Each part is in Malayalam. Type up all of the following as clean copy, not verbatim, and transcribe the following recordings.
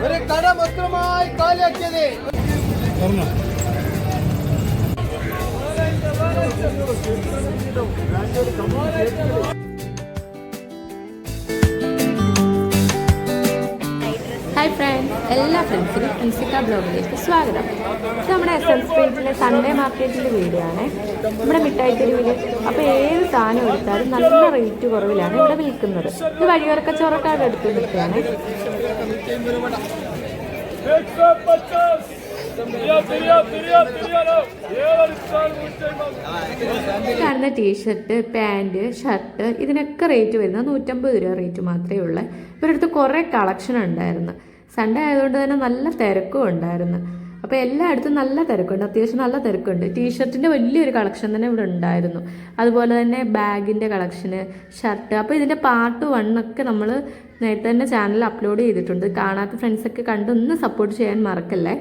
ഒരു കട മൊത്തമായി കാലിയാക്കിയത്. ഹായ് ഫ്രണ്ട്സ്, എല്ലാ ഫ്രണ്ട്സിനും ഇൻസിക്ക ബ്ലോഗിലേക്ക് സ്വാഗതം. ഇത് നമ്മുടെ SM സ്ട്രീറ്റിലെ സൺഡേ മാർക്കറ്റിൻ്റെ വീഡിയോ ആണ്. നമ്മുടെ മിഠായി തെരുവിൽ അപ്പോൾ ഏത് സാധനം എടുത്താലും നല്ല റേറ്റ് കുറവിലാണ് ഇവിടെ വിൽക്കുന്നത്. ഇത് വഴിയോരക്കച്ചവടക്കാരുടെ അടുത്ത് നിൽക്കുകയാണ്. കാണുന്ന ടീഷർട്ട്, പാൻറ്, ഷർട്ട് ഇതിനൊക്കെ റേറ്റ് വരുന്നത് 150 രൂപ റേറ്റ് മാത്രമേ ഉള്ളൂ. ഇവരുടെ അടുത്ത് കുറേ കളക്ഷൻ ഉണ്ടായിരുന്നു. സൺഡേ ആയതുകൊണ്ട് തന്നെ നല്ല തിരക്കും ഉണ്ടായിരുന്നു. അപ്പോൾ എല്ലായിടത്തും നല്ല തിരക്കുണ്ട്, അത്യാവശ്യം നല്ല തിരക്കുണ്ട്. ടീഷർട്ടിൻ്റെ വലിയൊരു കളക്ഷൻ തന്നെ ഇവിടെ ഉണ്ടായിരുന്നു. അതുപോലെ തന്നെ ബാഗിൻ്റെ കളക്ഷന്, ഷർട്ട്. അപ്പോൾ ഇതിൻ്റെ പാർട്ട് 1 ഒക്കെ നമ്മൾ നേരത്തെ തന്നെ ചാനലിൽ അപ്ലോഡ് ചെയ്തിട്ടുണ്ട്. കാണാത്ത ഫ്രണ്ട്സൊക്കെ കണ്ടൊന്ന് സപ്പോർട്ട് ചെയ്യാൻ മറക്കല്ലേ.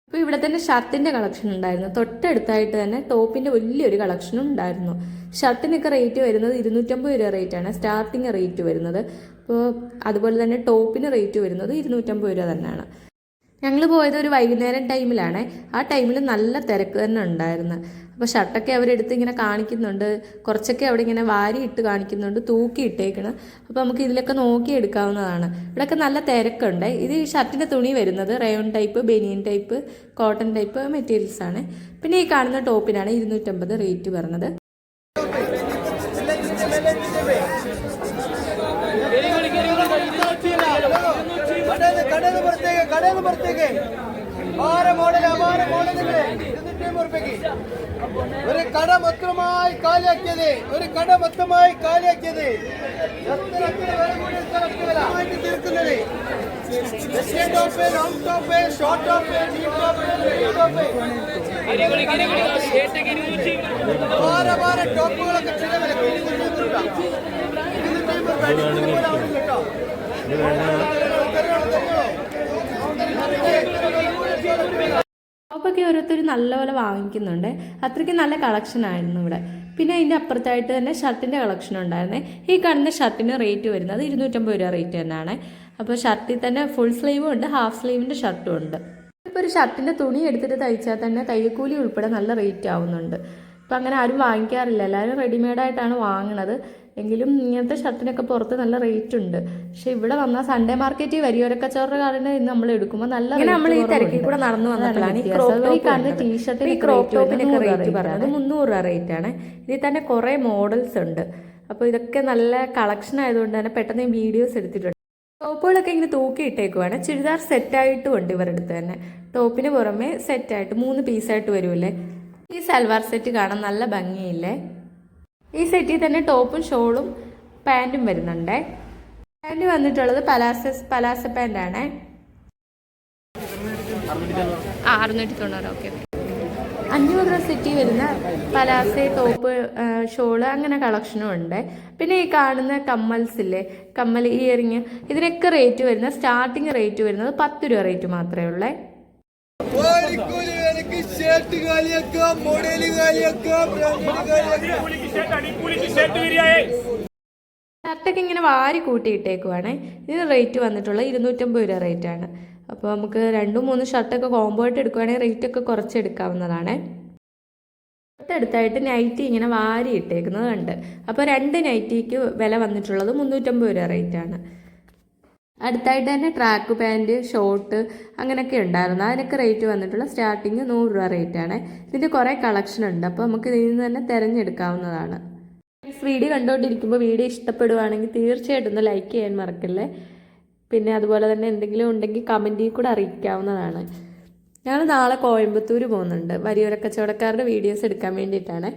അപ്പോൾ ഇവിടെ തന്നെ ഷർട്ടിൻ്റെ കളക്ഷൻ ഉണ്ടായിരുന്നു. തൊട്ടടുത്തായിട്ട് തന്നെ ടോപ്പിൻ്റെ വലിയൊരു കളക്ഷനും ഉണ്ടായിരുന്നു. ഷർട്ടിനൊക്കെ റേറ്റ് വരുന്നത് 250 രൂപ റേറ്റാണ് സ്റ്റാർട്ടിങ് റേറ്റ് വരുന്നത്. അപ്പോൾ അതുപോലെ തന്നെ ടോപ്പിന് റേറ്റ് വരുന്നത് 250 രൂപ തന്നെയാണ്. ഞങ്ങൾ പോയത് ഒരു വൈകുന്നേരം ടൈമിലാണ്. ആ ടൈമിൽ നല്ല തിരക്ക് തന്നെ ഉണ്ടായിരുന്നു. അപ്പോൾ ഷർട്ടൊക്കെ അവരെടുത്ത് ഇങ്ങനെ കാണിക്കുന്നുണ്ട്, കുറച്ചൊക്കെ അവിടെ ഇങ്ങനെ വാരിയിട്ട് കാണിക്കുന്നുണ്ട്, തൂക്കി ഇട്ടേക്കണം. അപ്പോൾ നമുക്ക് ഇതിലൊക്കെ നോക്കി എടുക്കാവുന്നതാണ്. ഇവിടെയൊക്കെ നല്ല തിരക്കുണ്ട്. ഇത് ഈ ഷർട്ടിൻ്റെ തുണി വരുന്നത് റയോൺ ടൈപ്പ്, ബനിയൻ ടൈപ്പ്, കോട്ടൺ ടൈപ്പ് മെറ്റീരിയൽസ് ആണ്. പിന്നെ ഈ കാണുന്ന ടോപ്പിനാണ് 250 റേറ്റ് പറഞ്ഞത്. ഒരു കട മൊത്തമായി കാലിയാക്കിയത്. ഒരു കട മൊത്തമായി കാലിയാക്കിയത്. തീർക്കുന്നത് top, long top, short top, ടോപ്പുകളൊക്കെ ചില വില ടോപ്പൊക്കെ ഓരോരുത്തർ നല്ലപോലെ വാങ്ങിക്കുന്നുണ്ട്. അത്രയ്ക്ക് നല്ല കളക്ഷൻ ആയിരുന്നു ഇവിടെ. പിന്നെ അതിൻ്റെ അപ്പുറത്തായിട്ട് തന്നെ ഷർട്ടിൻ്റെ കളക്ഷൻ ഉണ്ടായിരുന്നേ. ഈ കാണുന്ന ഷർട്ടിന് റേറ്റ് വരുന്നത് 250 രൂപ റേറ്റ് തന്നെയാണ്. അപ്പോൾ ഷർട്ടിൽ തന്നെ ഫുൾ സ്ലീവും ഉണ്ട്, ഹാഫ് സ്ലീവിൻ്റെ ഷർട്ടും ഉണ്ട്. ഇപ്പോൾ ഒരു ഷർട്ടിൻ്റെ തുണി എടുത്തിട്ട് തയ്ച്ചാൽ തന്നെ തയ്യക്കൂലി ഉൾപ്പെടെ നല്ല റേറ്റ് ആവുന്നുണ്ട്. ഇപ്പം അങ്ങനെ ആരും വാങ്ങിക്കാറില്ല, എല്ലാവരും റെഡിമെയ്ഡായിട്ടാണ് വാങ്ങണത്. എങ്കിലും ഇങ്ങനത്തെ ഷർട്ടിനൊക്കെ പുറത്ത് നല്ല റേറ്റ് ഉണ്ട്. പക്ഷെ ഇവിടെ വന്നാൽ സൺഡേ മാർക്കറ്റ് വരിയോരക്കച്ചവടക്കാരനെ ഇന്ന് നമ്മൾ എടുക്കുമ്പോൾ നല്ല നമ്മൾ ഈ തിരക്കിൽ കൂടെ നടന്നു വന്നപ്പോഴാണ് ഈ കാണുന്ന ടീഷർട്ടിന് റേറ്റ് പറയുന്നത് 300 രൂപ റേറ്റ് ആണ്. ഇതിൽ തന്നെ കുറേ മോഡൽസ് ഉണ്ട്. അപ്പോൾ ഇതൊക്കെ നല്ല കളക്ഷൻ ആയതുകൊണ്ട് തന്നെ പെട്ടെന്ന് വീഡിയോസ് എടുത്തിട്ടുണ്ട്. ടോപ്പുകളൊക്കെ ഇങ്ങനെ തൂക്കി ഇട്ടേക്കുവാണ്. ചുരിദാർ സെറ്റായിട്ടും ഉണ്ട് ഇവരുടെ അടുത്ത് തന്നെ. ടോപ്പിന് പുറമെ സെറ്റായിട്ട് 3 പീസായിട്ട് വരുമല്ലേ. ഈ സൽവാർ സെറ്റ് കാണാൻ നല്ല ഭംഗിയില്ലേ. ഈ സെറ്റിൽ തന്നെ ടോപ്പും ഷോളും പാൻറ്റും വരുന്നുണ്ട്. പാൻറ്റ് വന്നിട്ടുള്ളത് പലാസ പാൻറ്റാണ്. 690. ഓക്കെ. 500 രൂപ സെറ്റി വരുന്ന പലാസ ടോപ്പ്, ഷോള് അങ്ങനെ കളക്ഷനും ഉണ്ട്. പിന്നെ ഈ കാണുന്ന കമ്മൽസില്ലേ, കമ്മൽ, ഇയറിങ്, ഇതിനൊക്കെ റേറ്റ് വരുന്ന സ്റ്റാർട്ടിങ് റേറ്റ് വരുന്നത് 10 രൂപ റേറ്റ് മാത്രമേ ഉള്ളേ. ഷർട്ടൊക്കെ ഇങ്ങനെ വാരി കൂട്ടിയിട്ടേക്കുവാണ്. ഇതിന് റേറ്റ് വന്നിട്ടുള്ള 250 രൂപ റേറ്റ് ആണ്. അപ്പോൾ നമുക്ക് 2-3 ഷർട്ടൊക്കെ കോംബോ ആയിട്ട് എടുക്കുവാണെങ്കിൽ റേറ്റ് ഒക്കെ കുറച്ചെടുക്കാവുന്നതാണ്. തൊട്ടടുത്തായിട്ട് നൈറ്റി ഇങ്ങനെ വാരി ഇട്ടേക്കുന്നത് ഉണ്ട്. അപ്പോൾ 2 നൈറ്റിക്ക് വില വന്നിട്ടുള്ളത് 350 രൂപ റേറ്റ് ആണ്. അടുത്തായിട്ട് തന്നെ ട്രാക്ക് പാൻറ്റ്, ഷോർട്ട് അങ്ങനെയൊക്കെ ഉണ്ടായിരുന്നു. അതിനൊക്കെ റേറ്റ് വന്നിട്ടുള്ള സ്റ്റാർട്ടിങ് 100 രൂപ റേറ്റ് ആണ്. ഇതിൻ്റെ കുറേ കളക്ഷൻ ഉണ്ട്. അപ്പോൾ നമുക്ക് ഇതിൽ നിന്ന് തന്നെ തിരഞ്ഞെടുക്കാവുന്നതാണ്. വീഡിയോ കണ്ടുകൊണ്ടിരിക്കുമ്പോൾ വീഡിയോ ഇഷ്ടപ്പെടുവാണെങ്കിൽ തീർച്ചയായിട്ടും ഒന്ന് ലൈക്ക് ചെയ്യാൻ മറക്കല്ലേ. പിന്നെ അതുപോലെ തന്നെ എന്തെങ്കിലും ഉണ്ടെങ്കിൽ കമൻറ്റിൽ കൂടെ അറിയിക്കാവുന്നതാണ്. ഞങ്ങൾ നാളെ കോയമ്പത്തൂർ പോകുന്നുണ്ട്. വരിയോരക്കച്ചവടക്കാരുടെ വീഡിയോസ് എടുക്കാൻ വേണ്ടിയിട്ടാണ്.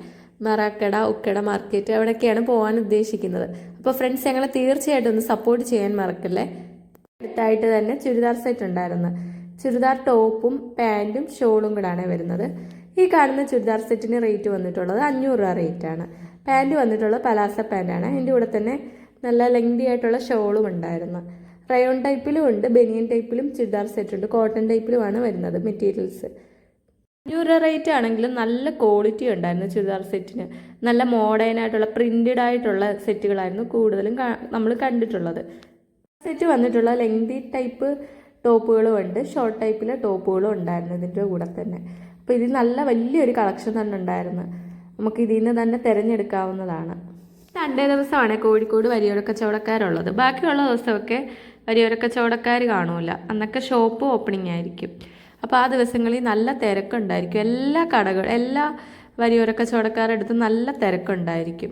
മറാക്കട, ഉക്കട മാർക്കറ്റ് അവിടെയൊക്കെയാണ് പോകാൻ ഉദ്ദേശിക്കുന്നത്. അപ്പോൾ ഫ്രണ്ട്സ്, ഞങ്ങളെ തീർച്ചയായിട്ടും ഒന്ന് സപ്പോർട്ട് ചെയ്യാൻ മറക്കല്ലേ. അടുത്തായിട്ട് തന്നെ ചുരിദാർ സെറ്റ് ഉണ്ടായിരുന്നു. ചുരിദാർ ടോപ്പും പാൻറ്റും ഷോളും കൂടാണ് വരുന്നത്. ഈ കാണുന്ന ചുരിദാർ സെറ്റിന് റേറ്റ് വന്നിട്ടുള്ളത് 500 രൂപ റേറ്റാണ്. പാൻറ്റ് വന്നിട്ടുള്ളത് പലാസ പാൻറ്റാണ്. അതിൻ്റെ കൂടെ തന്നെ നല്ല ലെങ്തി ആയിട്ടുള്ള ഷോളും ഉണ്ടായിരുന്നു. റയോൺ ടൈപ്പിലും ഉണ്ട്, ബനിയൻ ടൈപ്പിലും ചുരിദാർ സെറ്റ് ഉണ്ട്, കോട്ടൺ ടൈപ്പിലുമാണ് വരുന്നത് മെറ്റീരിയൽസ്. 500 റേറ്റ് ആണെങ്കിലും നല്ല ക്വാളിറ്റി ഉണ്ടായിരുന്നു ചുരിദാർ സെറ്റിന്. നല്ല മോഡേൺ ആയിട്ടുള്ള പ്രിൻറ്റഡ് ആയിട്ടുള്ള സെറ്റുകളായിരുന്നു കൂടുതലും നമ്മൾ കണ്ടിട്ടുള്ളത്. സെറ്റ് വന്നിട്ടുള്ള ലെങ്തി ടൈപ്പ് ടോപ്പുകളും ഉണ്ട്, ഷോർട്ട് ടൈപ്പിലെ ടോപ്പുകളും ഉണ്ടായിരുന്നു ഇതിൻ്റെ കൂടെ തന്നെ. അപ്പോൾ ഇതിൽ നല്ല വലിയൊരു കളക്ഷൻ തന്നെ ഉണ്ടായിരുന്നു. നമുക്ക് ഇതിൽ നിന്ന് തന്നെ തിരഞ്ഞെടുക്കാവുന്നതാണ്. സൺഡേ ദിവസമാണ് കോഴിക്കോട് വരിയോര കച്ചവടക്കാരുള്ളത്. ബാക്കിയുള്ള ദിവസമൊക്കെ വരിയോര കച്ചവടക്കാർ കാണൂല, അന്നൊക്കെ ഷോപ്പ് ഓപ്പണിംഗ് ആയിരിക്കും. അപ്പോൾ ആ ദിവസങ്ങളിൽ നല്ല തിരക്കുണ്ടായിരിക്കും. എല്ലാ വരിയോര കച്ചവടക്കാരുടെ അടുത്ത് നല്ല തിരക്കുണ്ടായിരിക്കും.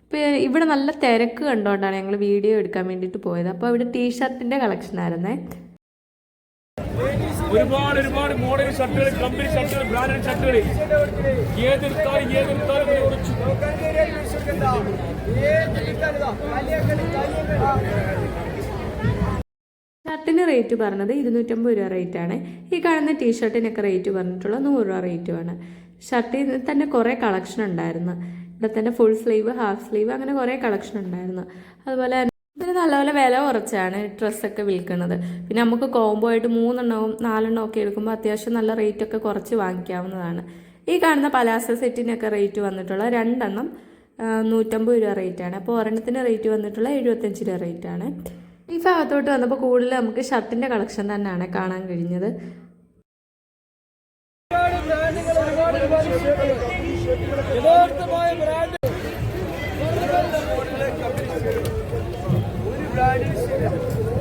അപ്പോൾ ഇവിടെ നല്ല തിരക്ക് കണ്ടുകൊണ്ടാണ് ഞങ്ങൾ വീഡിയോ എടുക്കാൻ വേണ്ടിയിട്ട് പോയത്. അപ്പോൾ ഇവിടെ ടീഷർട്ടിൻ്റെ കളക്ഷൻ ആയിരുന്നേ. ഒരുപാട് മോഡൽ ഷർട്ടുകൾ, കമ്പനി ഷർട്ടുകൾ, ബ്രാൻഡഡ് ഷർട്ടുകൾ ഷർട്ടിന് റേറ്റ് പറഞ്ഞത് 250 രൂപ റേറ്റാണ്. ഈ കാണുന്ന ടീഷർട്ടിനൊക്കെ റേറ്റ് പറഞ്ഞിട്ടുള്ള 100 രൂപ റേറ്റുമാണ്. ഷർട്ടിൽ തന്നെ കുറേ കളക്ഷൻ ഉണ്ടായിരുന്നു. ഇവിടെ തന്നെ ഫുൾ സ്ലീവ്, ഹാഫ് സ്ലീവ്, അങ്ങനെ കുറേ കളക്ഷൻ ഉണ്ടായിരുന്നു. അതുപോലെ ഇതിന് നല്ലപോലെ വില കുറച്ചാണ് ഡ്രസ്സൊക്കെ വിൽക്കുന്നത്. പിന്നെ നമുക്ക് കോംബോ ആയിട്ട് 3 എണ്ണവും 4 എണ്ണവും ഒക്കെ എടുക്കുമ്പോൾ അത്യാവശ്യം നല്ല റേറ്റൊക്കെ കുറച്ച് വാങ്ങിക്കാവുന്നതാണ്. ഈ കാണുന്ന പലാസോ സെറ്റിനൊക്കെ റേറ്റ് വന്നിട്ടുള്ള 2 എണ്ണം 150 രൂപ റേറ്റാണ്. അപ്പോൾ ഒരെണ്ണത്തിന് റേറ്റ് വന്നിട്ടുള്ള 75 രൂപ റേറ്റാണ്. ഈ ഭാഗത്തോട്ട് വന്നപ്പോൾ കൂടുതൽ നമുക്ക് ഷർട്ടിൻ്റെ കളക്ഷൻ തന്നെയാണ് കാണാൻ കഴിഞ്ഞത്.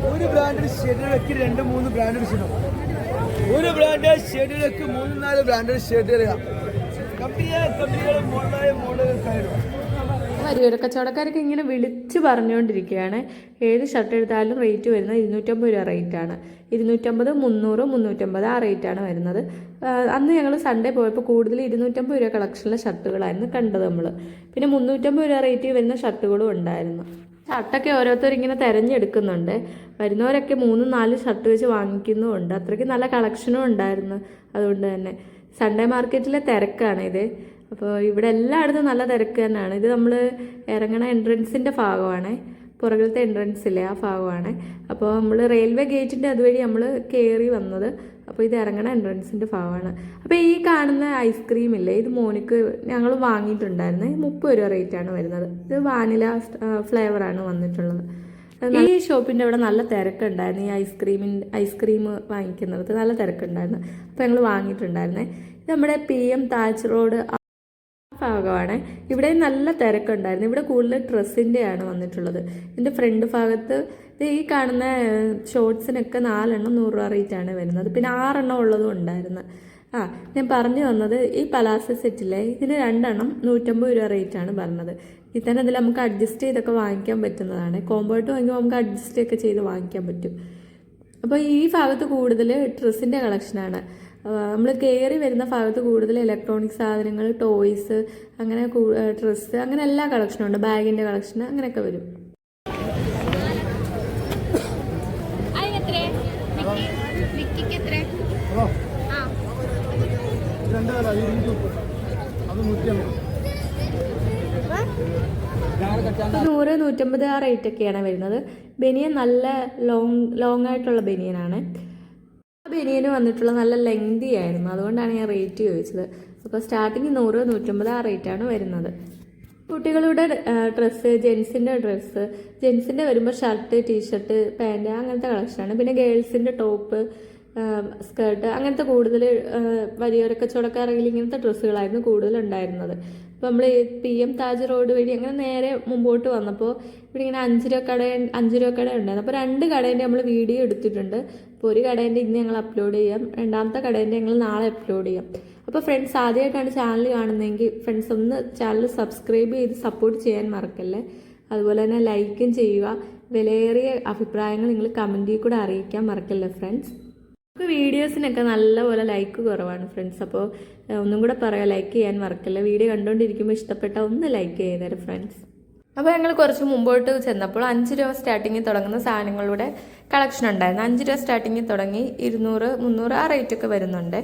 ഒരു ബ്രാൻഡഡ് ഷർട്ടുകൾക്ക് 2-3 ബ്രാൻഡഡ് ഷർട്ടും, ഒരു ബ്രാൻഡഡ് ഷർട്ടുകൾക്ക് 3-4 ബ്രാൻഡഡ് ഷർട്ടുകൾ. കമ്പനികൾ മോഡലുകൾക്കായിരുന്നു. വരിയോര കച്ചവടക്കാരൊക്കെ ഇങ്ങനെ വിളിച്ച് പറഞ്ഞുകൊണ്ടിരിക്കുകയാണ്. ഏത് ഷർട്ട് എടുത്താലും റേറ്റ് വരുന്നത് 250 രൂപ റേറ്റാണ്. 250, 300, 350 ആ റേറ്റാണ് വരുന്നത്. അന്ന് ഞങ്ങൾ സൺഡേ പോയപ്പോൾ കൂടുതൽ 250 രൂപ കളക്ഷനിലെ ഷർട്ടുകളായിരുന്നു കണ്ടത് നമ്മൾ. പിന്നെ 350 രൂപ റേറ്റിൽ വരുന്ന ഷർട്ടുകളും ഉണ്ടായിരുന്നു. ഷർട്ടൊക്കെ ഓരോരുത്തരിങ്ങനെ തിരഞ്ഞെടുക്കുന്നുണ്ട്. വരുന്നവരൊക്കെ 3-4 ഷർട്ട് വെച്ച് വാങ്ങിക്കുന്നുമുണ്ട്. അത്രയ്ക്ക് നല്ല കളക്ഷനും ഉണ്ടായിരുന്നു. അതുകൊണ്ട് തന്നെ സൺഡേ മാർക്കറ്റിലെ തിരക്കാണിത്. അപ്പോൾ ഇവിടെ എല്ലായിടത്തും നല്ല തിരക്ക് തന്നെയാണ്. ഇത് നമ്മൾ ഇറങ്ങണ എൻട്രൻസിൻ്റെ ഭാഗമാണ്, പുറകിലത്തെ എൻട്രൻസില്ലേ ആ ഭാഗമാണ്. അപ്പോൾ നമ്മൾ റെയിൽവേ ഗേറ്റിൻ്റെ അതുവഴി നമ്മൾ കയറി വന്നത്. അപ്പോൾ ഇത് ഇറങ്ങണ എൻട്രൻസിൻ്റെ ഭാഗമാണ്. അപ്പോൾ ഈ കാണുന്ന ഐസ്ക്രീം ഇല്ലേ, ഇത് മോനിക്ക് ഞങ്ങൾ വാങ്ങിയിട്ടുണ്ടായിരുന്നു. 30 രൂപ റേറ്റാണ് വരുന്നത്. ഇത് വാനില ഫ്ലേവറാണ് വന്നിട്ടുള്ളത്. ഈ ഷോപ്പിൻ്റെ അവിടെ നല്ല തിരക്കുണ്ടായിരുന്നു. ഈ ഐസ്ക്രീം വാങ്ങിക്കുന്നത് നല്ല തിരക്കുണ്ടായിരുന്നു. അപ്പോൾ ഞങ്ങൾ വാങ്ങിയിട്ടുണ്ടായിരുന്നേ. ഇത് നമ്മുടെ PM താജ് റോഡ് ഭാഗമാണ്. ഇവിടെ നല്ല തിരക്കുണ്ടായിരുന്നു. ഇവിടെ കൂടുതൽ ഡ്രസ്സിൻ്റെയാണ് വന്നിട്ടുള്ളത്. ഇതിൻ്റെ ഫ്രണ്ട് ഭാഗത്ത് ഈ കാണുന്ന ഷോർട്സിനൊക്കെ 4 എണ്ണം 100 രൂപ റേറ്റാണ് വരുന്നത്. പിന്നെ 6 എണ്ണം ഉള്ളതും ഉണ്ടായിരുന്നു. ഞാൻ പറഞ്ഞു വന്നത് ഈ പലാസോ സെറ്റിലെ ഇതിന് 2 എണ്ണം 150 രൂപ റേറ്റാണ് പറഞ്ഞത്. ഇതിൽ നമുക്ക് അഡ്ജസ്റ്റ് ചെയ്തൊക്കെ വാങ്ങിക്കാൻ പറ്റുന്നതാണ്. കോമ്പോട്ട് വാങ്ങിക്കുമ്പോൾ നമുക്ക് അഡ്ജസ്റ്റ് ഒക്കെ ചെയ്ത് വാങ്ങിക്കാൻ പറ്റും. അപ്പോൾ ഈ ഭാഗത്ത് കൂടുതൽ ഡ്രസ്സിൻ്റെ കളക്ഷനാണ്. നമ്മൾ കയറി വരുന്ന ഭാഗത്ത് കൂടുതൽ ഇലക്ട്രോണിക് സാധനങ്ങൾ, ടോയ്സ്, അങ്ങനെ ഡ്രസ്സ്, അങ്ങനെ എല്ലാ കളക്ഷനും ഉണ്ട്. ബാഗിൻ്റെ കളക്ഷൻ അങ്ങനെയൊക്കെ വരും. നൂറ് 150 ആ റേറ്റൊക്കെയാണ് വരുന്നത്. ബനിയൻ നല്ല ലോങ് ആയിട്ടുള്ള ബനിയനാണ്. ആ ബനിയന് വന്നിട്ടുള്ള നല്ല ലെങ്തി ആയിരുന്നു. അതുകൊണ്ടാണ് ഞാൻ റേറ്റ് ചോദിച്ചത്. അപ്പോൾ സ്റ്റാർട്ടിങ് 100, 150 ആ റേറ്റാണ് വരുന്നത്. കുട്ടികളുടെ ഡ്രസ്സ്, ജെൻസിൻ്റെ വരുമ്പോൾ ഷർട്ട്, ടീഷർട്ട്, പാൻറ്റ് അങ്ങനത്തെ കളക്ഷനാണ്. പിന്നെ ഗേൾസിൻ്റെ ടോപ്പ്, സ്കേർട്ട്, അങ്ങനത്തെ കൂടുതൽ വരിയോര കച്ചവടക്കാരെങ്കിൽ ഇങ്ങനത്തെ ഡ്രസ്സുകളായിരുന്നു കൂടുതലുണ്ടായിരുന്നത്. അപ്പോൾ നമ്മൾ PM താജ് റോഡ് വഴി അങ്ങനെ നേരെ മുമ്പോട്ട് വന്നപ്പോൾ ഇവിടെ ഇങ്ങനെ 5 രൂപ കട ഉണ്ടായിരുന്നു. അപ്പോൾ 2 കടേൻ്റെ നമ്മൾ വീഡിയോ എടുത്തിട്ടുണ്ട്. അപ്പോൾ ഒരു കടേൻ്റെ ഇന്ന് ഞങ്ങൾ അപ്ലോഡ് ചെയ്യാം, രണ്ടാമത്തെ കടേൻ്റെ ഞങ്ങൾ നാളെ അപ്ലോഡ് ചെയ്യാം. അപ്പോൾ ഫ്രണ്ട്സ് ആദ്യമായിട്ടാണ് ചാനൽ കാണുന്നതെങ്കിൽ ഫ്രണ്ട്സ് ഒന്ന് ചാനൽ സബ്സ്ക്രൈബ് ചെയ്ത് സപ്പോർട്ട് ചെയ്യാൻ മറക്കല്ലേ. അതുപോലെ തന്നെ ലൈക്കും ചെയ്യുക. വിലയേറിയ അഭിപ്രായങ്ങൾ നിങ്ങൾ കമൻറ്റിൽ കൂടെ അറിയിക്കാൻ മറക്കല്ലേ ഫ്രണ്ട്സ്. നമുക്ക് വീഡിയോസിനൊക്കെ നല്ലപോലെ ലൈക്ക് കുറവാണ് ഫ്രണ്ട്സ്. അപ്പോൾ ഒന്നും കൂടെ പറയാം, ലൈക്ക് ചെയ്യാൻ മറക്കല്ല. വീഡിയോ കണ്ടുകൊണ്ടിരിക്കുമ്പോൾ ഇഷ്ടപ്പെട്ട ഒന്ന് ലൈക്ക് ചെയ്തേരെ ഫ്രണ്ട്സ്. അപ്പോൾ ഞങ്ങൾ കുറച്ച് മുമ്പോട്ട് ചെന്നപ്പോൾ 5 രൂപ സ്റ്റാർട്ടിങ്ങിൽ തുടങ്ങുന്ന സാധനങ്ങളുടെ കളക്ഷൻ ഉണ്ടായിരുന്നു. 5 രൂപ സ്റ്റാർട്ടിങ്ങിൽ തുടങ്ങി 200, 300 ആ റേറ്റൊക്കെ വരുന്നുണ്ട്.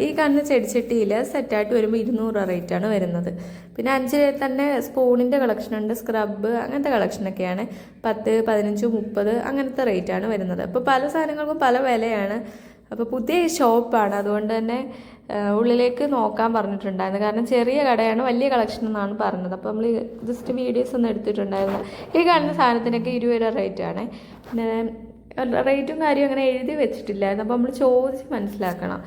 ഈ കാണുന്ന ചെടിച്ചട്ടിയിൽ സെറ്റായിട്ട് വരുമ്പോൾ 200 രൂപ റേറ്റാണ് വരുന്നത്. പിന്നെ 5 രൂപയിൽ തന്നെ സ്പൂണിൻ്റെ കളക്ഷനുണ്ട്, സ്ക്രബ് അങ്ങനത്തെ കളക്ഷനൊക്കെയാണ്. 10, 15, 30 അങ്ങനത്തെ റേറ്റാണ് വരുന്നത്. അപ്പോൾ പല സാധനങ്ങൾക്കും പല വിലയാണ്. അപ്പോൾ പുതിയ ഷോപ്പാണ്, അതുകൊണ്ട് തന്നെ ഉള്ളിലേക്ക് നോക്കാൻ പറഞ്ഞിട്ടുണ്ടായിരുന്നു. കാരണം ചെറിയ കടയാണ്, വലിയ കളക്ഷൻ എന്നാണ് പറഞ്ഞത്. അപ്പോൾ നമ്മൾ ജസ്റ്റ് വീഡിയോസ് ഒന്നും എടുത്തിട്ടുണ്ടായിരുന്നു. ഈ കാണുന്ന സാധനത്തിനൊക്കെ 20 രൂപ റേറ്റാണ്. പിന്നെ റേറ്റും കാര്യം അങ്ങനെ എഴുതി വെച്ചിട്ടില്ലായിരുന്നു. അപ്പോൾ നമ്മൾ ചോദിച്ച് മനസ്സിലാക്കണം.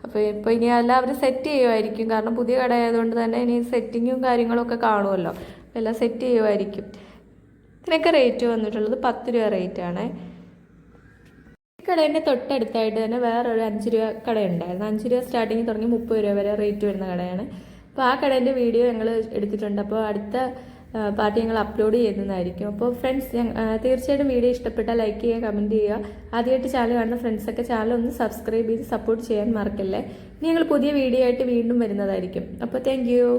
അപ്പോൾ ഇപ്പോൾ ഇനി എല്ലാം അവർ സെറ്റ് ചെയ്യുമായിരിക്കും. കാരണം പുതിയ കട ആയതുകൊണ്ട് തന്നെ ഇനി സെറ്റിങ്ങും കാര്യങ്ങളൊക്കെ കാണുമല്ലോ. അപ്പോൾ എല്ലാം സെറ്റ് ചെയ്യുമായിരിക്കും. ഇതിനൊക്കെ റേറ്റ് വന്നിട്ടുള്ളത് 10 രൂപ റേറ്റാണ്. ഈ കടേൻ്റെ തൊട്ടടുത്തായിട്ട് തന്നെ വേറൊരു 5 രൂപ കടയുണ്ടായിരുന്നു. 5 രൂപ സ്റ്റാർട്ടിങ് തുടങ്ങി 30 രൂപ വരെ റേറ്റ് വരുന്ന കടയാണ്. അപ്പോൾ ആ കടേൻ്റെ വീഡിയോ ഞങ്ങൾ എടുത്തിട്ടുണ്ട്. അപ്പോൾ അടുത്ത പാർട്ടി ഞങ്ങൾ അപ്ലോഡ് ചെയ്യുന്നതായിരിക്കും. അപ്പോൾ ഫ്രണ്ട്സ്, തീർച്ചയായിട്ടും വീഡിയോ ഇഷ്ടപ്പെട്ടാൽ ലൈക്ക് ചെയ്യുക, കമൻറ്റ് ചെയ്യുക. ആദ്യമായിട്ട് ചാനൽ കാണുന്ന ഫ്രണ്ട്സൊക്കെ ചാനൽ ഒന്ന് സബ്സ്ക്രൈബ് ചെയ്ത് സപ്പോർട്ട് ചെയ്യാൻ മറക്കല്ലേ. ഇനി ഞങ്ങൾ പുതിയ വീഡിയോ ആയിട്ട് വീണ്ടും വരുന്നതായിരിക്കും. അപ്പോൾ താങ്ക് യു.